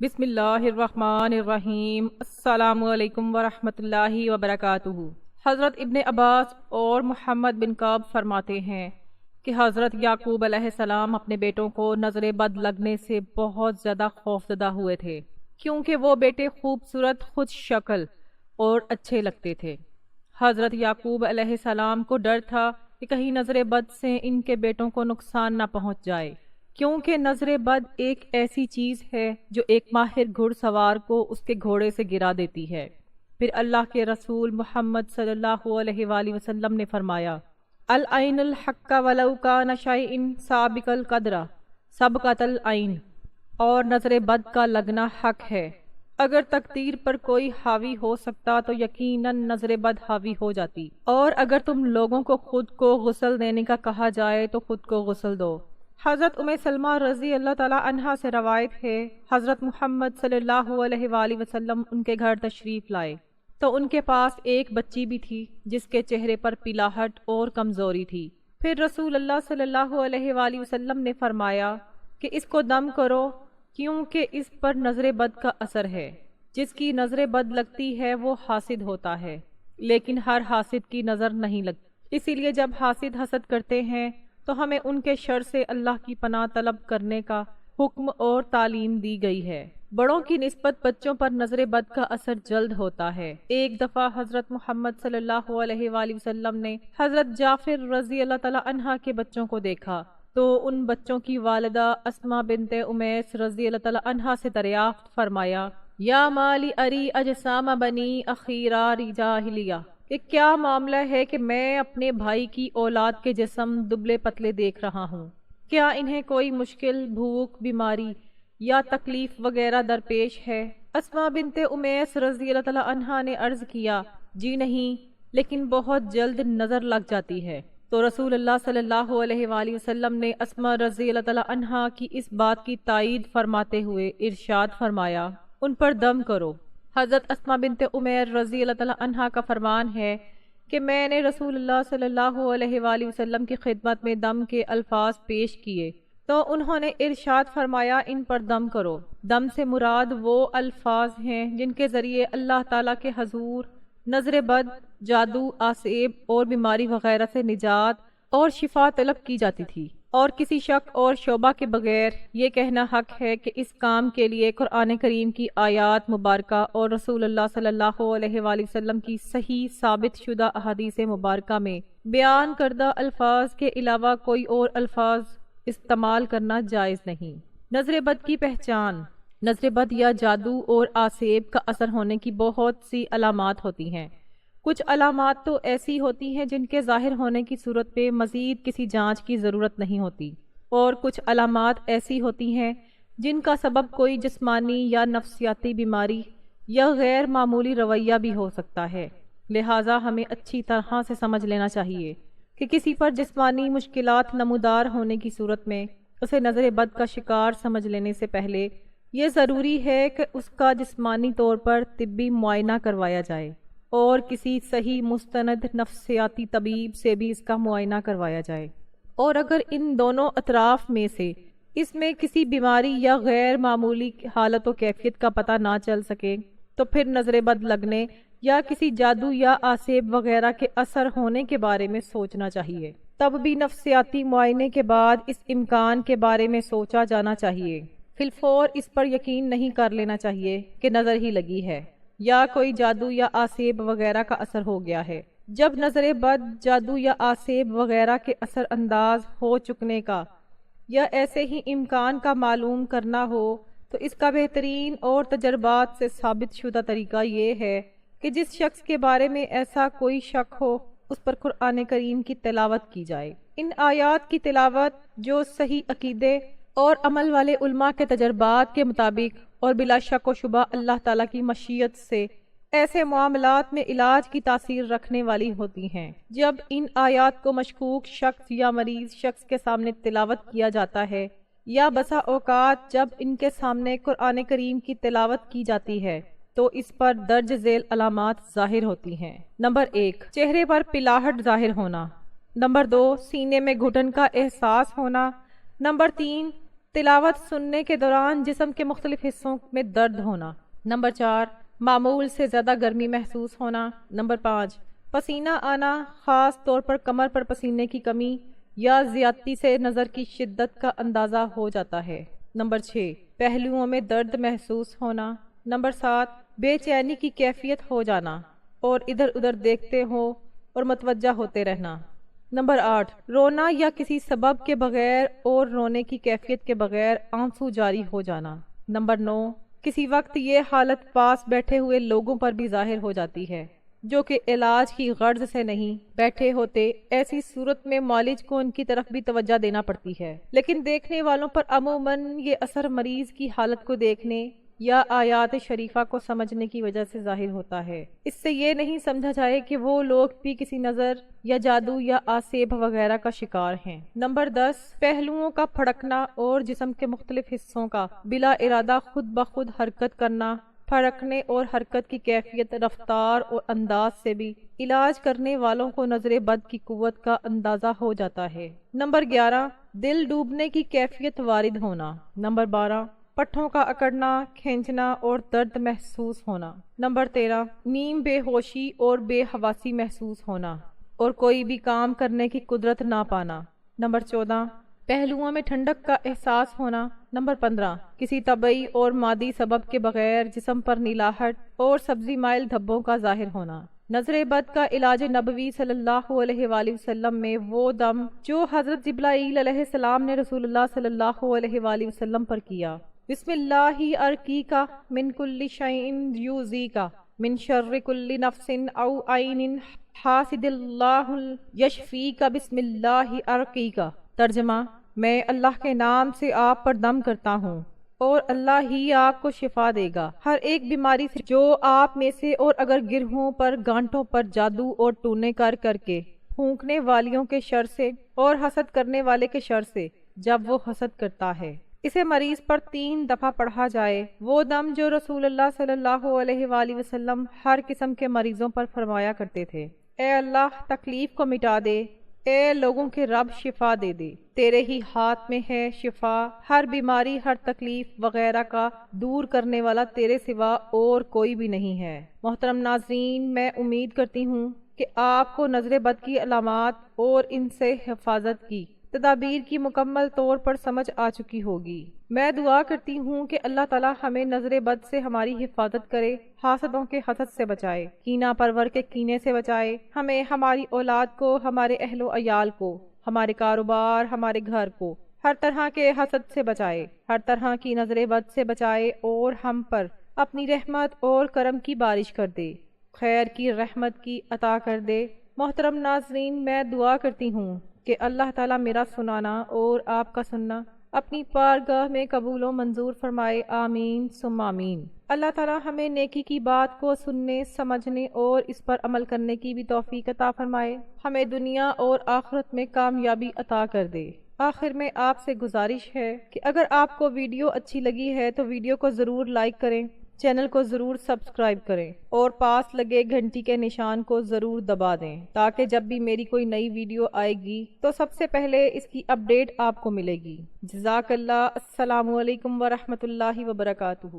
بسم اللہ الرحمن الرحیم۔ السلام علیکم ورحمۃ اللہ وبرکاتہ۔ حضرت ابن عباس اور محمد بن کعب فرماتے ہیں کہ حضرت یعقوب علیہ السلام اپنے بیٹوں کو نظر بد لگنے سے بہت زیادہ خوفزدہ ہوئے تھے، کیونکہ وہ بیٹے خوبصورت، خود شکل اور اچھے لگتے تھے۔ حضرت یعقوب علیہ السلام کو ڈر تھا کہ کہیں نظر بد سے ان کے بیٹوں کو نقصان نہ پہنچ جائے، کیونکہ نظر بد ایک ایسی چیز ہے جو ایک ماہر گھڑ سوار کو اس کے گھوڑے سے گرا دیتی ہے۔ پھر اللہ کے رسول محمد صلی اللہ علیہ وآلہ وسلم نے فرمایا، العین الحق ولو کان شیء سابق القدر سبقت العین، اور نظر بد کا لگنا حق ہے۔ اگر تقدیر پر کوئی حاوی ہو سکتا تو یقیناً نظر بد حاوی ہو جاتی، اور اگر تم لوگوں کو خود کو غسل دینے کا کہا جائے تو خود کو غسل دو۔ حضرت ام سلمہ رضی اللہ تعالی عنہا سے روایت ہے، حضرت محمد صلی اللہ علیہ وآلہ وسلم ان کے گھر تشریف لائے تو ان کے پاس ایک بچی بھی تھی جس کے چہرے پر پلاہٹ اور کمزوری تھی۔ پھر رسول اللہ صلی اللہ علیہ وآلہ وسلم نے فرمایا کہ اس کو دم کرو، کیونکہ اس پر نظر بد کا اثر ہے۔ جس کی نظر بد لگتی ہے وہ حاسد ہوتا ہے، لیکن ہر حاسد کی نظر نہیں لگتی، اسی لیے جب حاسد حسد کرتے ہیں تو ہمیں ان کے شر سے اللہ کی پناہ طلب کرنے کا حکم اور تعلیم دی گئی ہے۔ بڑوں کی نسبت بچوں پر نظر بد کا اثر جلد ہوتا ہے۔ ایک دفعہ حضرت محمد صلی اللہ علیہ وآلہ وسلم نے حضرت جعفر رضی اللہ تعالی عنہ کے بچوں کو دیکھا تو ان بچوں کی والدہ اسماء بنت امیس رضی اللہ تعالی عنہ سے دریافت فرمایا، یا مالی اری اجسام بنی اخیرا جاہلیہ، کہ کیا معاملہ ہے کہ میں اپنے بھائی کی اولاد کے جسم دبلے پتلے دیکھ رہا ہوں، کیا انہیں کوئی مشکل، بھوک، بیماری یا تکلیف وغیرہ درپیش ہے؟ اسماء بنت امیس رضی اللہ تعالی عنہا نے عرض کیا، جی نہیں، لیکن بہت جلد نظر لگ جاتی ہے۔ تو رسول اللہ صلی اللہ علیہ وآلہ وسلم نے اسماء رضی اللہ تعالی عنہا کی اس بات کی تائید فرماتے ہوئے ارشاد فرمایا، ان پر دم کرو۔ حضرت اسماء بنت عمیر رضی اللہ تعالی عنہا کا فرمان ہے کہ میں نے رسول اللہ صلی اللہ علیہ وآلہ وسلم کی خدمت میں دم کے الفاظ پیش کیے تو انہوں نے ارشاد فرمایا، ان پر دم کرو۔ دم سے مراد وہ الفاظ ہیں جن کے ذریعے اللہ تعالیٰ کے حضور نظر بد، جادو، آسیب اور بیماری وغیرہ سے نجات اور شفا طلب کی جاتی تھی، اور کسی شک اور شبہ کے بغیر یہ کہنا حق ہے کہ اس کام کے لیے قرآن کریم کی آیات مبارکہ اور رسول اللہ صلی اللہ علیہ وآلہ وسلم کی صحیح ثابت شدہ احادیث مبارکہ میں بیان کردہ الفاظ کے علاوہ کوئی اور الفاظ استعمال کرنا جائز نہیں۔ نظر بد کی پہچان۔ نظر بد یا جادو اور آسیب کا اثر ہونے کی بہت سی علامات ہوتی ہیں۔ کچھ علامات تو ایسی ہوتی ہیں جن کے ظاہر ہونے کی صورت پہ مزید کسی جانچ کی ضرورت نہیں ہوتی، اور کچھ علامات ایسی ہوتی ہیں جن کا سبب کوئی جسمانی یا نفسیاتی بیماری یا غیر معمولی رویہ بھی ہو سکتا ہے۔ لہٰذا ہمیں اچھی طرح سے سمجھ لینا چاہیے کہ کسی پر جسمانی مشکلات نمودار ہونے کی صورت میں اسے نظر بد کا شکار سمجھ لینے سے پہلے یہ ضروری ہے کہ اس کا جسمانی طور پر طبی معائنہ کروایا جائے، اور کسی صحیح مستند نفسیاتی طبیب سے بھی اس کا معائنہ کروایا جائے، اور اگر ان دونوں اطراف میں سے اس میں کسی بیماری یا غیر معمولی حالت و کیفیت کا پتہ نہ چل سکے تو پھر نظر بد لگنے یا کسی جادو یا آسیب وغیرہ کے اثر ہونے کے بارے میں سوچنا چاہیے۔ تب بھی نفسیاتی معائنے کے بعد اس امکان کے بارے میں سوچا جانا چاہیے۔ فی الفور اس پر یقین نہیں کر لینا چاہیے کہ نظر ہی لگی ہے یا کوئی جادو یا آسیب وغیرہ کا اثر ہو گیا ہے۔ جب نظر بد، جادو یا آسیب وغیرہ کے اثر انداز ہو چکنے کا یا ایسے ہی امکان کا معلوم کرنا ہو تو اس کا بہترین اور تجربات سے ثابت شدہ طریقہ یہ ہے کہ جس شخص کے بارے میں ایسا کوئی شک ہو اس پر قرآن کریم کی تلاوت کی جائے۔ ان آیات کی تلاوت جو صحیح عقیدے اور عمل والے علماء کے تجربات کے مطابق اور بلا شک و شبہ اللہ تعالیٰ کی مشیت سے ایسے معاملات میں علاج کی تاثیر رکھنے والی ہوتی ہیں۔ جب ان آیات کو مشکوک شخص یا مریض شخص کے سامنے تلاوت کیا جاتا ہے، یا بسا اوقات جب ان کے سامنے قرآن کریم کی تلاوت کی جاتی ہے تو اس پر درج ذیل علامات ظاہر ہوتی ہیں۔ نمبر 1، چہرے پر پلاہٹ ظاہر ہونا۔ نمبر 2، سینے میں گھٹن کا احساس ہونا۔ نمبر 3، تلاوت سننے کے دوران جسم کے مختلف حصوں میں درد ہونا۔ نمبر 4، معمول سے زیادہ گرمی محسوس ہونا۔ نمبر 5، پسینہ آنا، خاص طور پر کمر پر پسینے کی کمی یا زیادتی سے نظر کی شدت کا اندازہ ہو جاتا ہے۔ نمبر 6، پہلوؤں میں درد محسوس ہونا۔ نمبر 7، بے چینی کی کیفیت ہو جانا اور ادھر ادھر دیکھتے ہو اور متوجہ ہوتے رہنا۔ نمبر 8، رونا یا کسی سبب کے بغیر اور رونے کی کیفیت کے بغیر آنسو جاری ہو جانا۔ نمبر 9، کسی وقت یہ حالت پاس بیٹھے ہوئے لوگوں پر بھی ظاہر ہو جاتی ہے جو کہ علاج کی غرض سے نہیں بیٹھے ہوتے۔ ایسی صورت میں معالج کو ان کی طرف بھی توجہ دینا پڑتی ہے، لیکن دیکھنے والوں پر عموماً یہ اثر مریض کی حالت کو دیکھنے یا آیات شریفہ کو سمجھنے کی وجہ سے ظاہر ہوتا ہے۔ اس سے یہ نہیں سمجھا جائے کہ وہ لوگ بھی کسی نظر یا جادو یا آسیب وغیرہ کا شکار ہیں۔ نمبر 10، پہلوؤں کا پھڑکنا اور جسم کے مختلف حصوں کا بلا ارادہ خود بخود حرکت کرنا۔ پھڑکنے اور حرکت کی کیفیت، رفتار اور انداز سے بھی علاج کرنے والوں کو نظر بد کی قوت کا اندازہ ہو جاتا ہے۔ نمبر 11، دل ڈوبنے کی کیفیت وارد ہونا۔ نمبر 12، پٹھوں کا اکڑنا، کھینچنا اور درد محسوس ہونا۔ نمبر 13، نیم بے ہوشی اور بے حواسی محسوس ہونا اور کوئی بھی کام کرنے کی قدرت نہ پانا۔ نمبر 14، پہلوؤں میں ٹھنڈک کا احساس ہونا۔ نمبر 15، کسی طبعی اور مادی سبب کے بغیر جسم پر نیلاہٹ اور سبزی مائل دھبوں کا ظاہر ہونا۔ نظر بد کا علاج نبوی صلی اللہ علیہ وآلہ وسلم میں وہ دم جو حضرت جبرائیل علیہ السلام نے رسول اللہ صلی اللہ علیہ وآلہ وسلم پر کیا۔ بسم اللہ ارقیکا من کل شیء یؤذیکا من شر کل نفس او عین حاسد اللہ یشفیکا بسم اللہ ارقیکا۔ ترجمہ، میں اللہ کے نام سے آپ پر دم کرتا ہوں اور اللہ ہی آپ کو شفا دے گا ہر ایک بیماری سے جو آپ میں سے، اور اگر گرہوں پر، گانٹوں پر جادو اور ٹونے کر کے پھونکنے والیوں کے شر سے اور حسد کرنے والے کے شر سے جب وہ حسد کرتا ہے۔ اسے مریض پر 3 دفعہ پڑھا جائے، وہ دم جو رسول اللہ صلی اللہ علیہ وآلہ وسلم ہر قسم کے مریضوں پر فرمایا کرتے تھے۔ اے اللہ، تکلیف کو مٹا دے، اے لوگوں کے رب شفا دے دے، تیرے ہی ہاتھ میں ہے شفا، ہر بیماری، ہر تکلیف وغیرہ کا دور کرنے والا تیرے سوا اور کوئی بھی نہیں ہے۔ محترم ناظرین، میں امید کرتی ہوں کہ آپ کو نظر بد کی علامات اور ان سے حفاظت کی تدابیر کی مکمل طور پر سمجھ آ چکی ہوگی۔ میں دعا کرتی ہوں کہ اللہ تعالی ہمیں نظر بد سے ہماری حفاظت کرے، حاسدوں کے حسد سے بچائے، کینہ پرور کے کینے سے بچائے، ہمیں، ہماری اولاد کو، ہمارے اہل و عیال کو، ہمارے کاروبار، ہمارے گھر کو ہر طرح کے حسد سے بچائے، ہر طرح کی نظر بد سے بچائے اور ہم پر اپنی رحمت اور کرم کی بارش کر دے، خیر کی رحمت کی عطا کر دے۔ محترم ناظرین، میں دعا کرتی ہوں کہ اللہ تعالیٰ میرا سنانا اور آپ کا سننا اپنی بارگاہ میں قبول و منظور فرمائے، آمین ثم آمین۔ اللہ تعالیٰ ہمیں نیکی کی بات کو سننے، سمجھنے اور اس پر عمل کرنے کی بھی توفیق عطا فرمائے، ہمیں دنیا اور آخرت میں کامیابی عطا کر دے۔ آخر میں آپ سے گزارش ہے کہ اگر آپ کو ویڈیو اچھی لگی ہے تو ویڈیو کو ضرور لائک کریں، چینل کو ضرور سبسکرائب کریں اور پاس لگے گھنٹی کے نشان کو ضرور دبا دیں تاکہ جب بھی میری کوئی نئی ویڈیو آئے گی تو سب سے پہلے اس کی اپڈیٹ آپ کو ملے گی۔ جزاک اللہ۔ السلام علیکم ورحمۃ اللہ وبرکاتہ۔